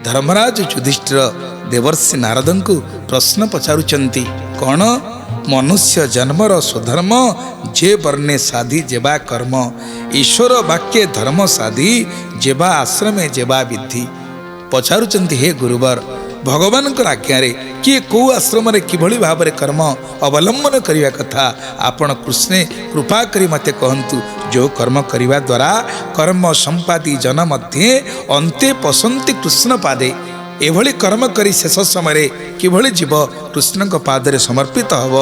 धर्मराज युधिष्ठिर देवर्षि नारद को प्रश्न पचारुचंती कौन मनुष्य जन्मर स्वधर्म जे वर्णे साधी जेबा कर्म ईश्वर वाक्ये धर्म साधी जेबा आश्रमे जेबा विधि पचारुचंती हे गुरुवर भगवान आज्ञा किए कौ आश्रम किभली भाव कर्म अवलंबन करने कथा आपण कृष्ण कृपा करी मते कहंतु जो कर्म करने द्वारा कर्म संपादी जन मध्य अंते पसंती कृष्ण पादे एभली कर्म करी शेष समय किभली जीव कृष्ण पादरे समर्पित हब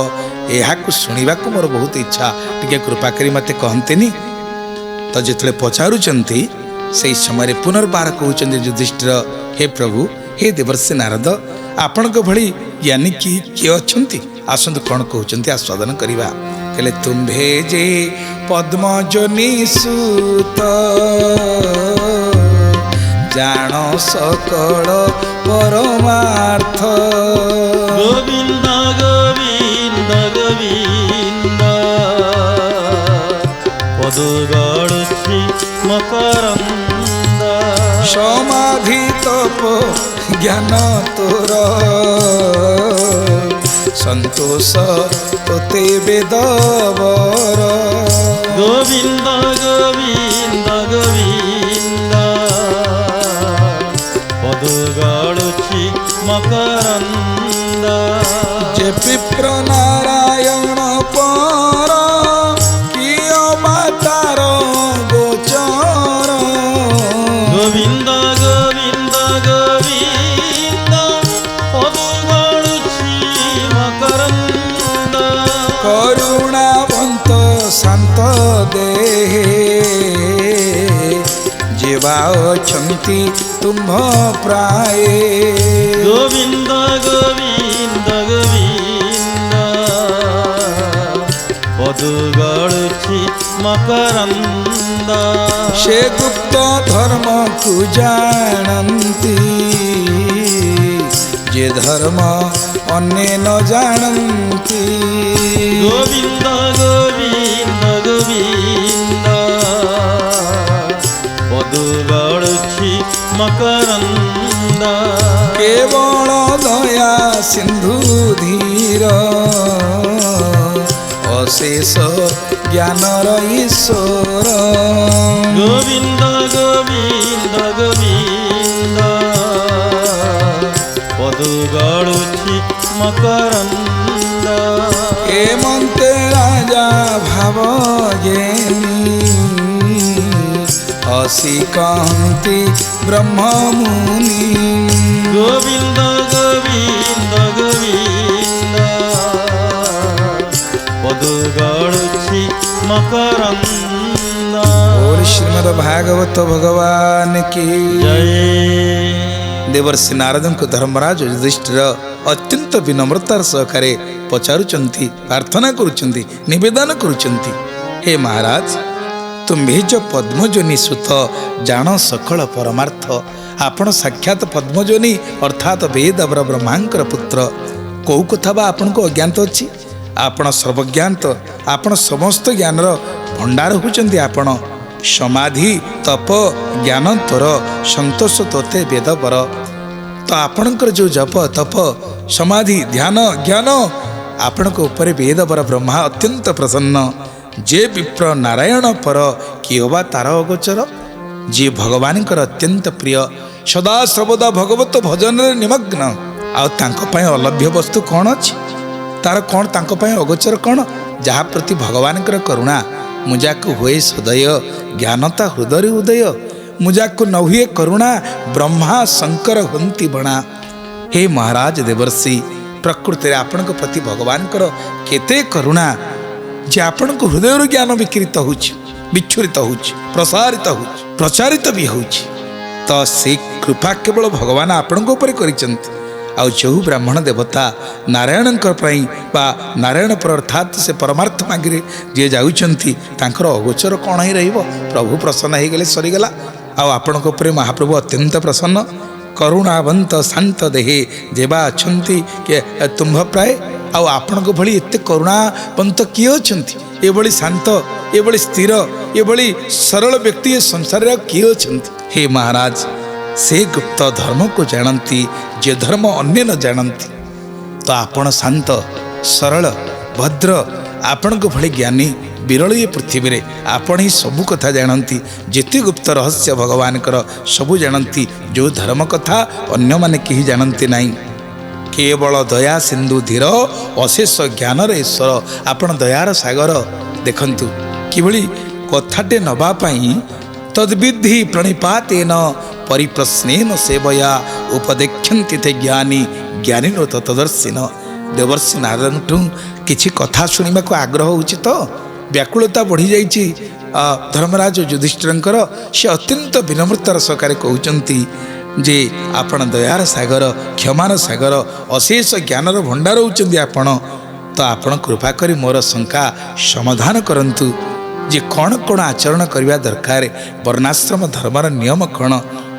यह शुणा मोर बहुत इच्छा टिके कृपा करी मते कहंतेनी तो जिते पचारुचंती से समय पुनर्बार कहते युधिष्ठिर हे प्रभु हे देवर्षि नारद आपण भली ज्ञानी किए अच्छा आसतु कौन कहते आस्वादन करवा कहले तुम्भे जे पद्मजनी सुत जान सकल परमार्थ गोविंद गोविंद गोविंद पदुगळुछि मकरंद समाधि तप ज्ञान तोर संतोष तोते वेदवर गोविंद गोविंद गोविंद पदुगळुछि मकरंद जे विप्र नारायण पर किय मातार गोचर गोविंद गोविंद गोविंद पदुगळुछि मकरंद करुणावंत शांत देहे जेवा अछंती तुम्भ प्राय गोविंद गोविंद गोविंद पदुगळुछि मकरंद से गुप्त धर्म को जानती जे धर्म अन्य न जानती गोविंद गोविंद गोविंद पदुगळुछि मकरंद केवल दया सिंधु धीर अशेष ज्ञानर ईश्वर गोविंद गोविंद गोविंद पदुगळुछि मकरंद हेमंते राजा भाव ज्ञानी हसी कहती ब्रह्म मुनि गोविंद गोविंद गोविंद पदुगळुछि मकरंद और श्रीमद् भागवत भगवान की जय। देवर्षि नारद को धर्मराज युधिष्ठिर अत्यंत विनम्रतार सहकारे पचारुचंती प्रार्थना करुचंती निवेदन करुचंती हे महाराज तुम्हें जो पद्मजनी सुत जान सकल परमार्थ आपण साक्षात पद्मजनी अर्थात वेद ब्रह्मांकर पुत्र कौ कथा बा आपण को अज्ञात अच्छी आपण सर्वज्ञात आपण समस्त ज्ञानर भंडार होचंती आपण समाधि तप ज्ञान तोर संतोष तोते वेद बर तो आपणकर जो जप तप समाधि ध्यान ज्ञान आपण को ऊपर वेद बर ब्रह्मा अत्यंत प्रसन्न जे विप्र नारायण पर किहबा तार अगोचर जे भगवान अत्यंत प्रिय सदा सर्वदा भगवत भजन निमग्न आउ अलभ्य वस्तु कौन अच्छी तार कौन तांको पय अगोचर कौन जहा प्रति भगवान करुणा मुझाक हुए सदय ज्ञानता हृदय उदय मुझाक न हुए करुणा ब्रह्मा शंकर हंती बणा हे महाराज देवर्षि प्रकृति आपण प्रति भगवान केते करुणा जे आपण को हृदय ज्ञान विकृत हो विच्छुरित हो प्रसारित हो प्रचारित भी हो तो से कृपा केवल भगवान आपण करिसंती आउ जो ब्राह्मण देवता नारायण नारायण पर अर्थात से परमार्थ मागिरे जे जाउछंती तांकर अगोचर कौन ही रहिबो प्रभु प्रसन्न हो गले सरीगला आउ आपण महाप्रभु अत्यंत प्रसन्न करुणावंत शांत देहे जेबा अछंती के तुम्भ प्राय आउ आपण भली एते करुणावंत किए अछंती एभली शांत एभली स्थिर एभली सरल व्यक्ति संसार किए अछंती हे महाराज से गुप्त धर्म को जानती जे धर्म अन्य न जानती। तो आपण शांत सरल भद्र आपण को भली ज्ञानी विरल ये पृथ्वी रे आपण ही सबू कथा जानती जिते गुप्त रहस्य भगवान कर सबू जानती जो धर्म कथा अन्य माने कहीं जानती नहीं। केवल दया सिंधु धीर अशेष ज्ञानर ईश्वर आपण दयार सागर देखंतु किभली कथाटे नबा पाई तद्विधि प्रणिपातेन परिप्रश्नेन सेवया उपदेक्षन्ति ते ज्ञानी ज्ञानीनो तत्दर्शिन। देवर्षि नारदठू किछि कथा शुणिबा को आग्रह होछि तो व्याकुलता बढ़ी जाइछि धर्मराज युधिष्ठिरंकर से अत्यंत विनम्रतार सहकारे कहउचंती जे आपण दयार सागर क्षमार सागर अशेष ज्ञानर भंडार होउचंदी आपण तो आपण कृपा करी मोर शंका समाधान करंतु जे कौन कौन आचरण करने दरकार वर्णाश्रम धर्मर नियम कौन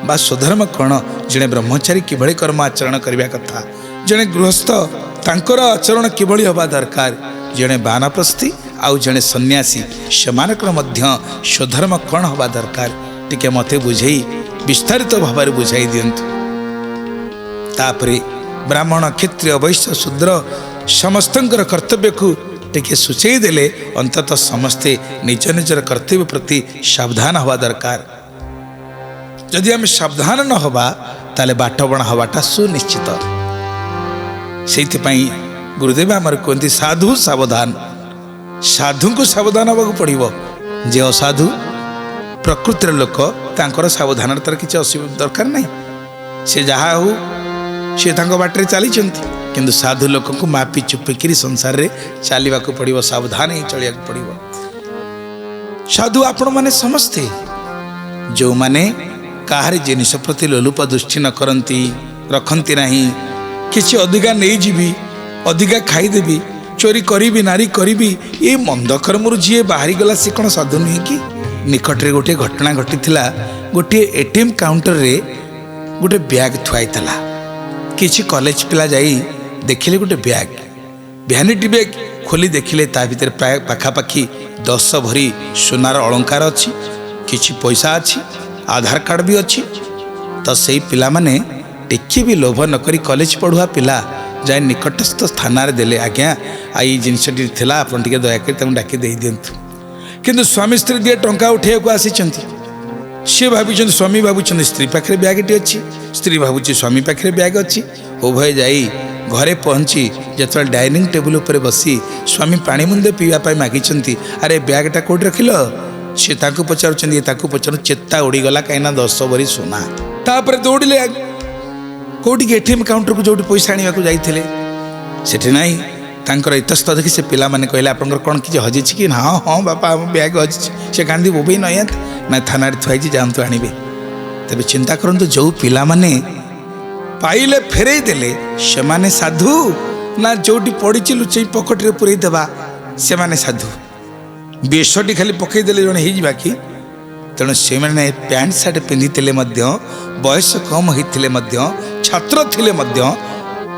बा स्वधर्म कौन जड़े ब्रह्मचारी किभली कर्म आचरण करने कथा जड़े गृहस्थ तांकर आचरण किभली हवा दरकार जड़े बानप्रस्थी आउ जड़े सन्यासी सेमानकर मध्य स्वधर्म कौन हवा दरकार टिके मते बुझे विस्तारित भाव में बुझाई दिंतु। तापरे ब्राह्मण क्षत्रिय वैश्य शूद्र समस्तंकर कर्तव्य को टिके सूचई देले अंततः समस्ते निज निजर कर्तव्य प्रति सावधान हवा दरकार। जदि आम सावधान न हवा ताले बाटबणा हवाटा सुनिश्चित। से गुरुदेव आमर कहते साधु सावधान साधु को सावधान हवा पड़ो जे असाधु प्रकृतिर लोक तांकर सावधानतार किसी असुविधा दरकार नहीं से जहा हो सी बाटर चली किंतु साधु लोक को मापी चुपिकी संसार रे चलने को पड़ो सावधान ही चलिया पड़ो। साधु आपण मैंने समस्ते जो माने काहार जिनिस प्रति लोलुप दृष्टि न करती रखती नहीं किसी अधिका नहीं जीवी अधिका खाईदेवी चोरी करी नारी करी ये मंद कर्म जी बाहरी गला सी कौन साधु नुहे कि निकट में गोटे घटना घटी गोटे एटीएम काउंटर रे गोटे बैग थुआई किसी कॉलेज पिला जाई देखिले गोटे बैग भ्यानिटी बैग खोली देखिले ता भीतर प्राय पाखापाखि 10 भरी सोनार अलंकार अच्छी किसी पैसा अच्छी आधार कार्ड भी अच्छी। तो सही पिला माने टिके भी लोभ नकरी कॉलेज पढ़ुआ पिला जाए निकटस्थ थाना रे देले आज्ञा आई जिनसटी थिला आपन टिके दया कर तम डाकी दे दियंतु किंतु स्वामी स्त्री दिए टंका उठे को आसी सी भावी स्वामी भावुं स्त्री पाखे ब्यागटी अच्छी स्त्री भावुची स्वामी पाखे ब्याग अच्छी उभय जाई घरे पहुँची जो डाइनिंग टेबुल उपर बसी स्वामी पानी मुंदे पीवाई मागिंट अरे ब्यागटा कौट रखिल सी पचार पचार चेता उड़ीगला कहीं 10 भरी सोना तापर दौड़े कौटी एटीएम काउंटर को जो पैसा आने को जाते सेठी नाई तांकर इतस्त देखी से पिला माने कहले आपनकर कौन किसी हजी कि हाँ हाँ बापा आम बैग हजी से कांदी बोबई नया ना थाना थुआई जातु आनबे तेज चिंता करंतु जो पिला माने पाइले फेरई देले से माने साधु ना जोटी पड़ी लुचई पकेट रे पुरई देबा से माने साधु बेशटी खाली पकई देले जने ही जिबा कि तेणु से माने पैंट शर्ट पिंधिले बयस कम होते छात्र थिले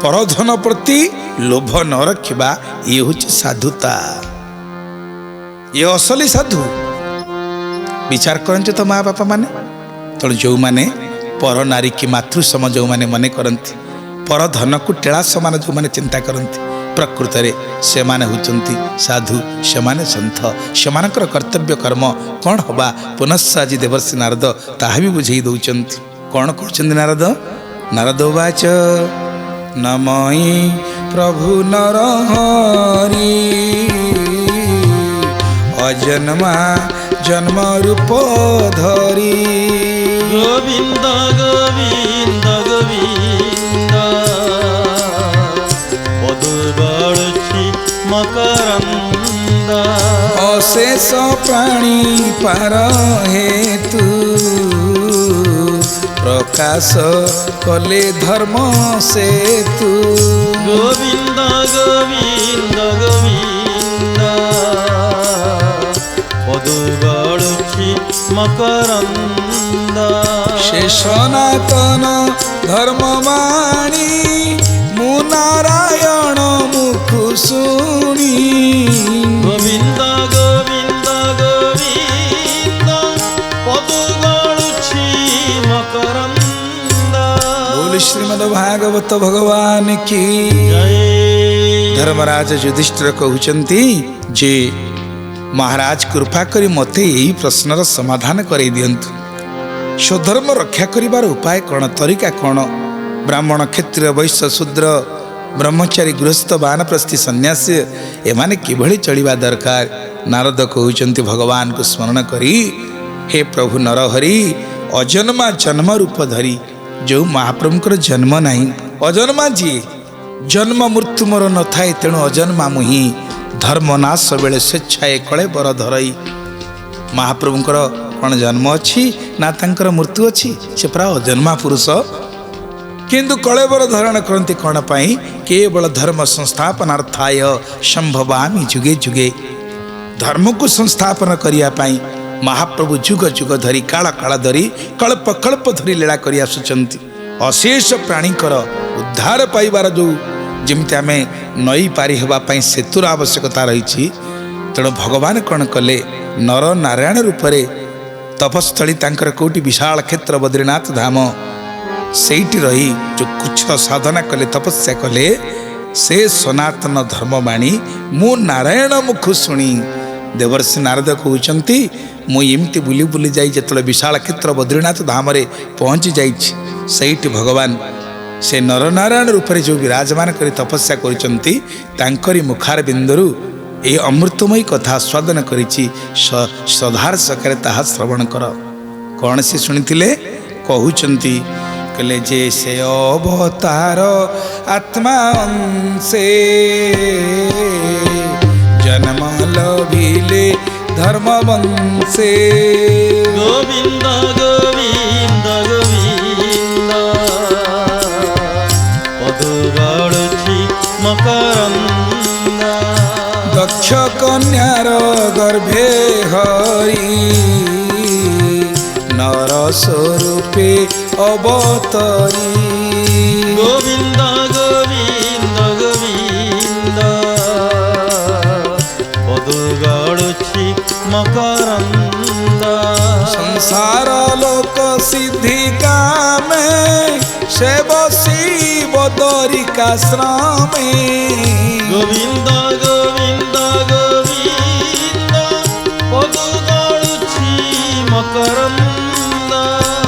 परधन प्रति लोभ न रखा ये हूँ साधुता ये असली साधु विचार करते तो माँ बापा माने तेणु जो माने पर नारी की मातृ सम जो माने मने करती पर धन को टेड़ा समान जो माने चिंता करती प्रकृत में से माने होचंती साधु से माने सन्थ सेमानकर कर्तव्य कर्म कौन हवा पुनश्च आज देवर्षि नारद ताहा भी बुझे दौरान कौन कर नारद नारद वाच नमई प्रभु नरहरि अजन्मा जन्म रूप धरी गोविंद गोविंद गोविंद पदुगळुछि मकरंद अशेष प्राणी पार हेतु प्रकाश कले धर्म सेतु गोविंद गोविंद गोविंद पदुगळुछि मकरंद से सनातन धर्मवाणी मु नारायण मुख शुणी गोविंद गोविंद गोविंद पदुगळुछि मकरंद श्रीमद्भागवत भगवान की जय धर्मराज युधिष्ठिर कहउचंती जे महाराज कृपा करी मते यही प्रश्नर समाधान कराई दियंतु। स्वधर्म रक्षा करिबार उपाय कौन, तरीका कौन? ब्राह्मण, क्षत्रिय, वैश्य, शूद्र, ब्रह्मचारी, गृहस्थ, बानप्रस्थी, सन्यासी एमाने किभଳି चलिबा दरकार? नारद कहउचंती भगवान को स्मरण करी, हे प्रभु नरहरि, अजन्मा जन्म रूप धरी जो महाप्रभुଙ୍କର जन्म ନାହିଁ, अजन्मा जी जन्म मृत्यु मोर न थाए तेणु अजन्मा मुहि धर्म नाश बेले स्वेच्छाए कले बर धरई। महाप्रभुଙ୍କର कौन जन्म अच्छी ना तांकर मृत्यु अच्छी? से प्राय अजन्मा पुरुष, किंतु कलेबर धारण करती कौन पाई? केवल धर्म संस्थापनार्थाय संभवामि जुगे जुगे। धर्म को संस्थापन करने महाप्रभु जुग जुग धरी काल काल धरी कल्प कल्प धरी लीला कर आसुचंती। अशेष प्राणीकर उद्धार पाइबार जो जमिति आम नई पारि होगापी सेतुर आवश्यकता रही, तेणु भगवान कौन कले? नर नारायण रूपरे तपस्थली तांकर कोटि विशाल क्षेत्र बद्रीनाथ धाम सेठी रही जो कुछ साधना कले, तपस्या कले, से सनातन धर्मवाणी मु नारायण मुख शुणी। देवर्षि नारद कहउचंती मुझे बुली बुली जाई जेतले विशाल क्षेत्र बद्रीनाथ धाम रे पहुँची जाइछि, सेठी भगवान से नर नारायण रूपरे जो विराजमान करी तपस्या करिसंती तांकरी मुखार बिंदुरु ए अमृतमयी कथा आस्वादन करिछि। श्रद्धार सकारे ताहा श्रवण कर। कौन से शुणिथिले? कहउचंती कले जे से अवतार आत्मा अंशे जन्म लभिले धर्म वंशे। गोविंद गोविंद गोविंद पदु गाळुछि मकरंद। दक्ष कन्यार गर्भे हरि नर स्वरूपे अवतरी। गोविंद गोविंद गोविंद पदु गाळुछि मकरंद। संसार लोक सिद्धि कामे से बसी बदरिकाश्रमे। गोविंद गोविंद गोविंद पदु गाळुछि मकरंद।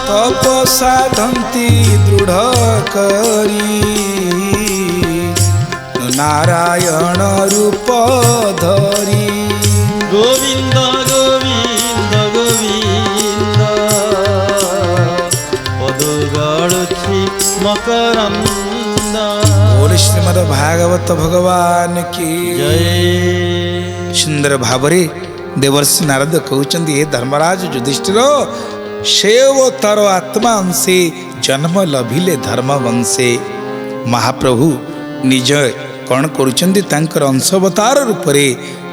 तप साधंती दृढ़ करी नारायण रूप धरी। गोविंद गोविंद गोविंद पदु गाळुछि मकरंद। बोल श्रीमद् भागवत भगवान की जय। सुंदर भावरे देवर्षि नारद कहउचंती हे धर्मराज युधिष्ठिर, सेव तार आत्मा अंशे जन्म लभिले धर्म वंशे। महाप्रभु निज कौन करुचंती तांकर अंशवतार रूपरे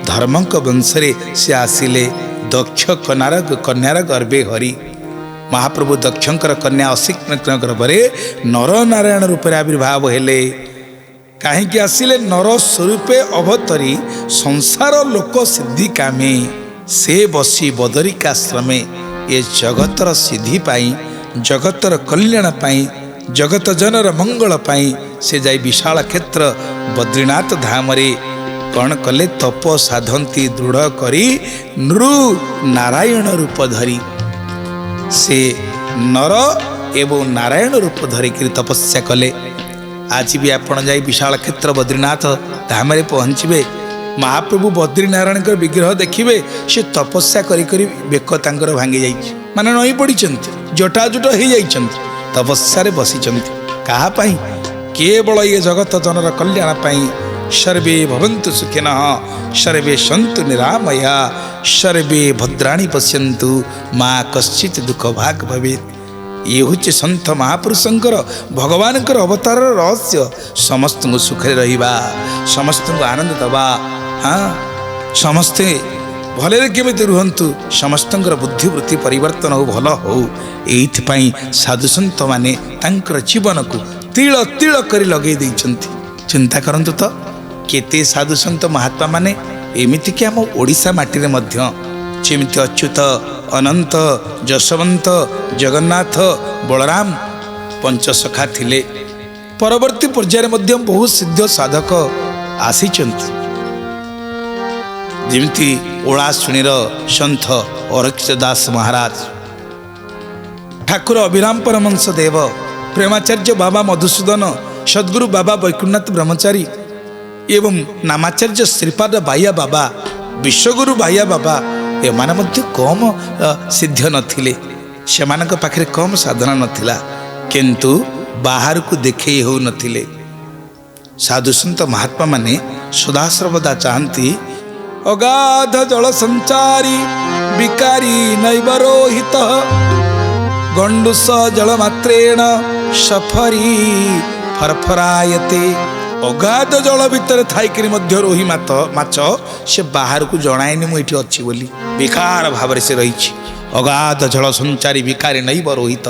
धर्मक वंशरे से आसिले। दक्ष कन्यार गर्भे हरि। महाप्रभु दक्षंकर कन्या अशिक्षण गर्भरे नर नारायण रूपरे आविर्भाव हेले। कहीं आसिले? नर स्वरूपे अवतरी संसार लोक सिद्धि कामे से बसी बदरिकाश्रमे। ये जगतर सिद्धि पाई, जगतर कल्याण पाई, जगत जनर मंगल पाई से जाई विशाल क्षेत्र बद्रीनाथ धाम रे कौन कले? तप साधंती दृढ़ करी नृ नारायण रूप धरी। से नर एवं नारायण रूप धरिक तपस्या कले। आज भी आपण जाई विशाल क्षेत्र बद्रीनाथ धाम रे पहुँचे, महाप्रभु बद्रीनारायण विग्रह देखिए, से तपस्या करी करी बेक तांकर भांगी जाइए, माने नई पड़ी जटाजुट हो जाइछन्ति, तपस्या रे बसिछन्ति। कहा पाई? केवल ये जगत जनर कल्याण पाई। सर्वे भवन्तु सुखिनः सर्वे सन्तु निरामया सर्वे भद्राणि पश्यन्तु माँ कश्चित् दुख भाग भवेत्। ये हूँ सन्थ महापुरुषंकर भगवानकर अवतार रहस्य। समस्त सुखे रहिबा, समस्त आनंद दबा, हाँ समस्ते भले केमिति रुहंतु, समस्तंकर बुद्धिवृत्ति परिवर्तन हो भल हो। एइथिपाई साधु संत माने तांकर जीवन को तिल तिल करी लगे देइछन्ति। चिंता करंतु तो केते साधु संत महात्मा माने एमिति कि आम ओडिशा माटी रे मध्य जेमिति अच्युत, अनंत, जशवंत, जगन्नाथ, बलराम पंचसखा थिले परवर्ती पर्यायर मध्य बहु सिद्ध साधक आसीचंती जेमती ओळाशुणीर सन्थ अरक्षित दास महाराज ठाकुर अभिराम परमहंस देव प्रेमाचार्य बाबा मधुसूदन सद्गुरु बाबा वैकुंठनाथ ब्रह्मचारी एवं नामाचार्य श्रीपाद बाह्या बाबा विश्वगुरु बाह्या बाबा एमाने मध्य कम सिद्ध नथिले सेमानक पाखरे कम साधना नथिला किंतु बाहर को देखे हो नथिले। साधु संत महात्मा माने सदा सर्वदा चाहती अगाध जल संचारी विकारी नैवरोहित गंडुस जल मात्रेण सफरी फरफरायते। अगाध जल भितर थाइकरी मध्य रोही माछ से बाहर को जणाएनि मु एठी अछि बोली विकार भाव से रही। अगाध जल संचारी विकारी नैव रोहित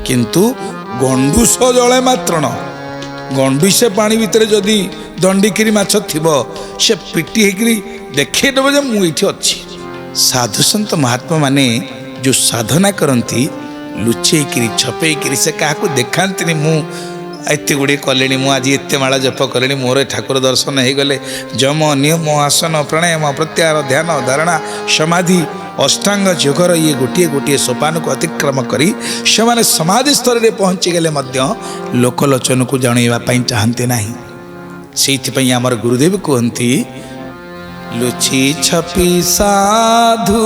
किंतु गंडुस जले मात्र न गंडुसे पानी भितर जदि दंडिकिरी माछ थिबो से पिटी हेकरी देखे देबो जे मु एठी अछि। साधु संत महात्मा माने जो साधना करती लुचेकरी छपेकरी से क्या देखाती मु एत गुड़े कले मु आज एत माला जप कले मोर ठाकुर दर्शन हो गले जम नियम आसन प्राणायाम प्रत्याहार ध्यान धारणा समाधि अष्टांग योगर ये गोटे गोटे सोपान को अतिक्रम करी से समाधि स्तर में पहुँची गले लोकलोचन को जनवाई चाहते ना से आमर गुरुदेव कहती लुचि छपी साधु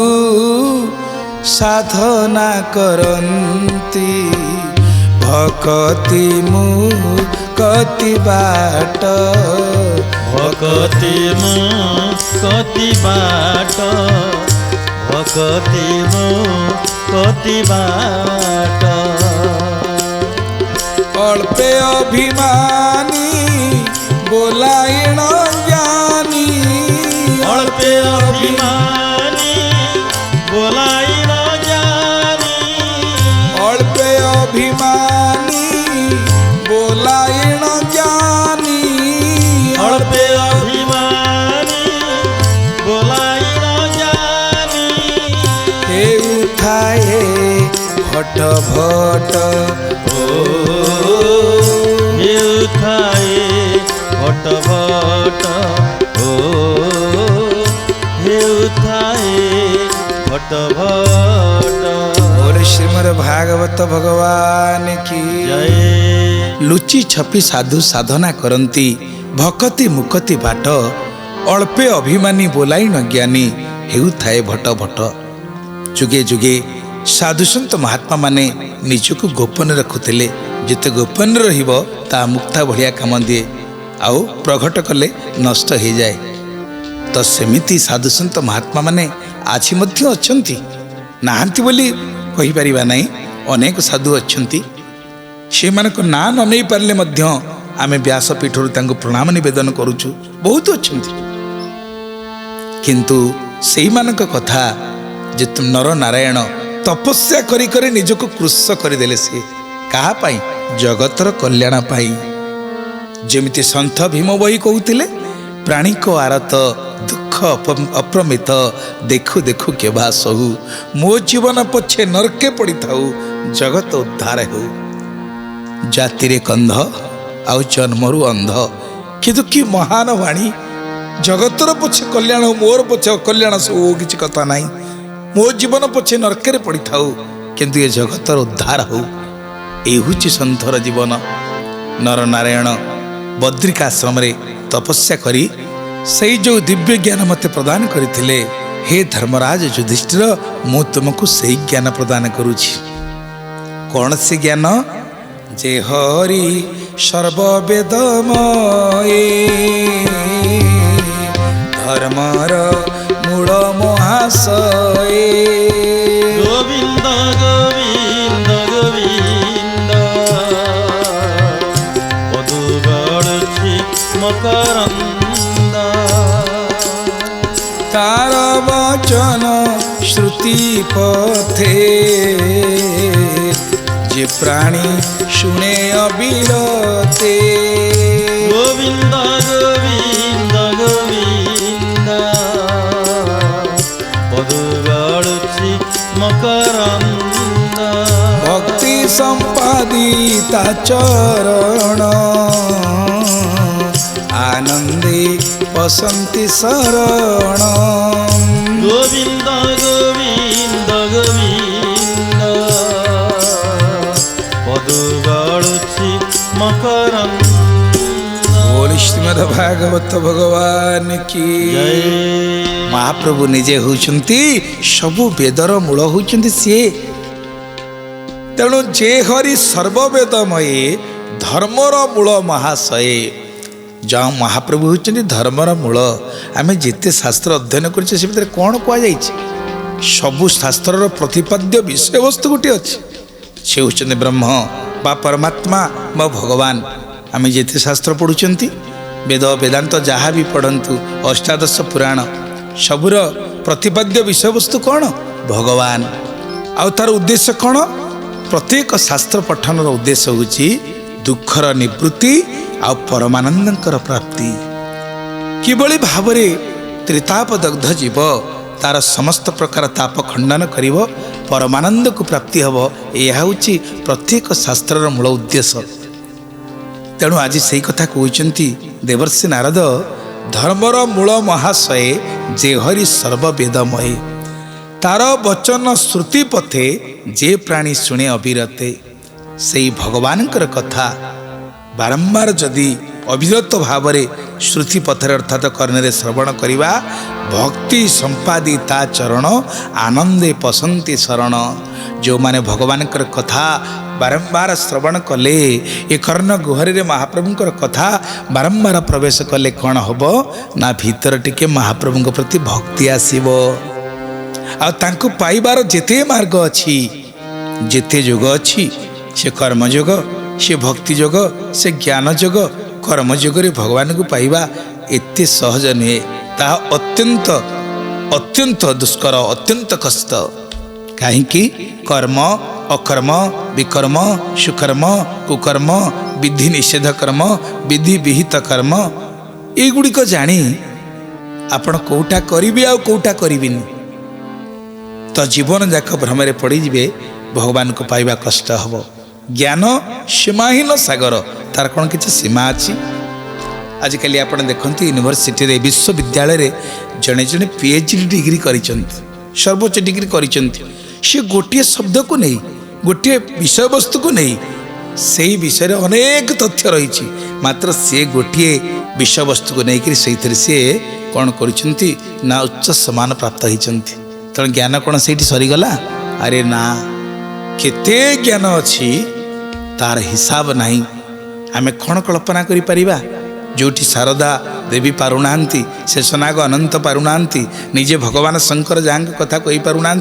साधना करती भक्ति मुक्ति बाट भक्ति मुक्ति बाट भक्ति मुक्ति बाट अल्पे अभिमानी बोलायण ज्ञानी अल्पे अभिमानी बोलायण ज्ञानी अल्पे अभिमानी बोलायण ज्ञानी अल्पे अभिमानी बोलायण ज्ञानी हे उठाए भट भट हे उठाए भट भट हे उठाए भट भट। और श्रीमद् भागवत भगवान की जय। लुचि छपी साधु साधना करती भक्ति मुक्ति बाट अल्पे अभिमानी बोलाई न ज्ञानी हेउ थाए भट भट। जुगे जुगे साधु संत महात्मा माने निजको गोपन रखुले जिते गोपन रहिबो ता मुक्ता भलिया काम दिए आउ प्रकट कले नष्ट हो जाए। तो सेमिति साधु संत महात्मा माने आछि मध्य अछंती नाहांती बोली कहि परिबा नाही अनेक साधु अछंती से मानको ना न नहीं पारले मध्य आमे व्यासपीठरु तांको प्रणाम निवेदन करूछु बहुत अछंती किंतु सेही मानक कथा जे नर नारायण तपस्या करी करी निजको कृश करदेले से कहा पाई जगतर कल्याण पाई। जेमिति सन्थ भीम बही कहूतिले प्राणी को आरत दुख अप्रमित देखु देखु केबा सहु मो जीवन पछे नरके पड़ी थाऊ जगत उद्धार हो। जाति रे कंध आउ जन्मरु अंध किंतु कि महान वाणी जगतर पछे कल्याण हो मोर पछे कल्याण सब किछि कथा नाही मो जीवन पछे नरके पड़ी थाऊ किंतु ये जगतर उद्धार हो। ए हुछि संथर जीवन। नर नारायण बद्रिकाश्रम रे तपस्या करी सही जो दिव्य ज्ञान मते प्रदान करथिले हे धर्मराज युधिष्ठिर मु तुमको सही ज्ञान प्रदान करूछि। कौन से ज्ञान जे हरि सर्ववेदमये धर्मर मूल महाशये गोविंद गोविंद गोविंद पदु गड़ुछि मकरंद तार वचन श्रुति पथे जे प्राणी शुणे अविरते गोविंद गोविंद गोविंद पदु गड़ुछि मकरंद भक्ति संपादी ତା ଚରଣ ଆନନ୍ଦେ ପସନ୍ତି ଶରଣ। ଗୋବିନ୍ଦ ଗୋବିନ୍ଦ ଗୋବିନ୍ଦ ପଦୁ ଗଳୁଛି ମକରନ୍ଦ। बोली श्रीमद् भागवत भगवान की ଜୟ। महाप्रभु निजे होउछंती सबु वेदर मूल होउछंती सिए। तेणु जे हरि सर्ववेदमय धर्मर मूल महाशय जहाँ महाप्रभु होउछंती धर्मर मूल। आमे जेते शास्त्र अध्ययन करछे से भितर कोन कुआ जाइछि सबु शास्त्रर प्रतिपाद्य विषय वस्तु गोटे अछि से होउछंती ब्रह्म बा परमात्मा बा भगवान। आमे जेते शास्त्र पढ़ुचंती वेद वेदांत जहाँ भी पढ़ंतु अष्टादश पुराण सबुर प्रतिपाद्य विषय वस्तु कौन भगवान। आउ तार उद्देश्य कौन प्रत्येक शास्त्र पठनर उद्देश्य होची दुखर निवृत्ति आ परमानंदकर प्राप्ति। किभली भावरे त्रिताप दग्ध जीव तार समस्त प्रकार ताप खंडन करिवो परमानंद को प्राप्ति हबो। यह होची प्रत्येक शास्त्रर मूल उद्देश्य। तेणु आज से कथा कहते देवर्षि नारद धर्मर मूल महाशय जे हरि सर्ववेदमय तार वचन श्रुति पथे जे प्राणी शुणे अविरते से भगवान कथा बारंबार जदि अविरत भाव श्रुति पथर अर्थात कर्णरे श्रवण करवा भक्ति संपादी ता चरण आनंदे पसंती शरण। जो माने भगवान कथा बारंबार श्रवण कले ए कर्ण गुहरी महाप्रभुंकर कथा बारंबार प्रवेश कले कौन हम ना भीतर टिके महाप्रभु प्रति भक्ति आसीबो। आ तांको पाइबार जेते मार्ग अच्छी जेते जोग अच्छी से कर्म जोग से भक्ति जोग से ज्ञान जोग कर्म जोगरे भगवान को पाइबा एते सहज नुहे। ता अत्यंत अत्यंत दुष्कर अत्यंत कष्ट। कहीं कर्म अकर्म विकर्म सुकर्म कुकर्म विधि निषेध कर्म विधि विहित कर्म एगुड़िक जानी आपण कोटा करिबे आ कोटा करिबिनी तो जीवन जाक भ्रमरे पड़ी जिबे भगवान को पाइबा कष्ट हबो। ज्ञान सीमाहीन सागर तार कौन किसी सीमा अच्छी। आजिकल आपण देखते यूनिवर्सिटी रे विश्वविद्यालय रे जड़े जड़े पीएचडी डिग्री करिसंती सर्वोच्च डिग्री करिसंती से गोटे शब्द को नहीं गोटे विषय वस्तु को नहीं से विषय अनेक तथ्य रही मात्र से गोटे विषय वस्तु को नहीं से कौन करिसंती ना उच्च सम्मान प्राप्त होइसंती। तेणु ज्ञान कौन से सरीगला अरे ना केते ज्ञान अच्छी तार हिसाब नहीं। आमे कौन कल्पना करि परिबा जोटी शारदा देवी पारुना शेषनाग अनंत पारुना निजे भगवान शंकर जहाँ कथा कही पारुना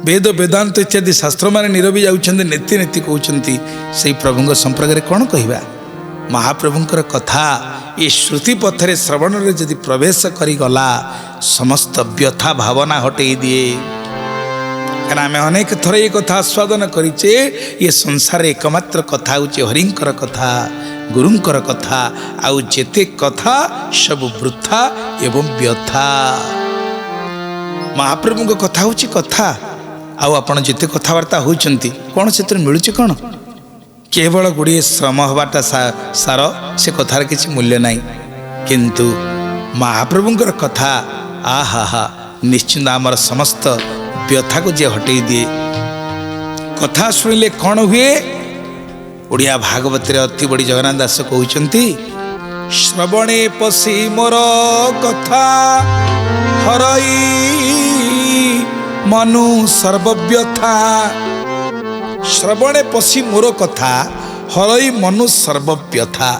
वेद वेदांत इत्यादि शास्त्र मान निरवि जाउछन्ति नीति नीति कहउछन्ति से प्रभुंग संपर्क में कौन कहवा। महाप्रभुंकर कथा ये श्रुति पथरे श्रवण रे यदि प्रवेश करिगला समस्त व्यथा भावना हटई दिए। कारण आम अनेक थर ये कथा आस्वादन करिचे ये संसार एकमात्र कथा होची हरिंकर कथा गुरुंकर कथा आउ जेते कथा सब वृथा एवं व्यथा। महाप्रभुंक कथा होची कथा आउ आपण जेते कथबार्ता होइचंती कौन से मिलुची कौन केवल गुड़िए श्रम हवाटा सार से कथार किसी मूल्य नहीं। किंतु महाप्रभुंकर कथा आहा हा निश्चिंत आमर समस्त व्यथा को जे हटई दिए। कथा शुणिले कौन हुए ओडिया भागवत रे अति बड़ी जगन्नाथ दास कहउचंती श्रवणे पसी मोर कथा हरई मनु सर्वव्यथा। श्रवणे पसी मोर कथा हरई मनु सर्वव्यथा।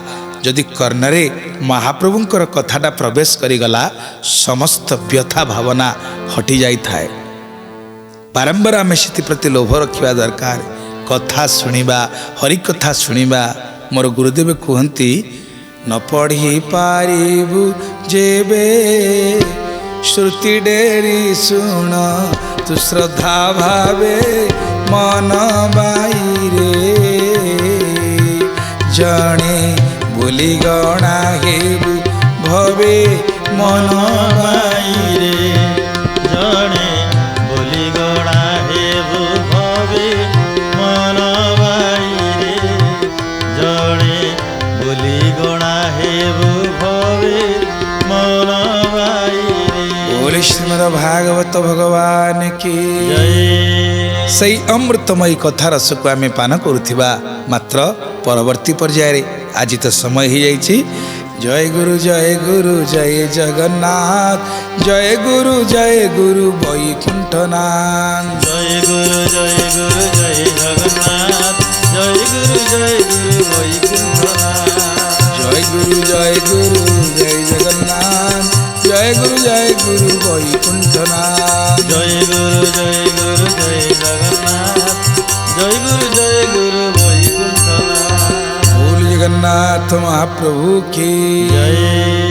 जदि कर्णरे महाप्रभुंकर कथाटा प्रवेश करिगला समस्त व्यथा भावना हटि जाई थाए। बारंबार आम से प्रति लोभ रखा दरकार। कथा शुणा हरि कथा शुणा मोर गुरुदेव कहती न पढ़ी पारिबु जेबे श्रुति डेरी शुण तु श्रद्धा भावे मन बाईरे जणे बोली गणा हेबु भवे मन बाईरे जणे बोली गणा हेबु भवे मन बाईरे। भागवत भगवान की जय सही अमृतमयी कथा रस को आम पान करुवा मात्र परवर्ती पर्याय आज तो समय ही जाइए। जय गुरु जय जगन्नाथ जय गुरु वैकुंठनाथ जय गुरु जय जगन्नाथ जय गुरु वैकुंठनाथ जय गुरु जय जगन्नाथ जय गुरु वैकुंठनाथ जय गुरु जय जगन्नाथ जय गुरु वैकुंठनाथ। बोल जगन्नाथ महाप्रभु की जय।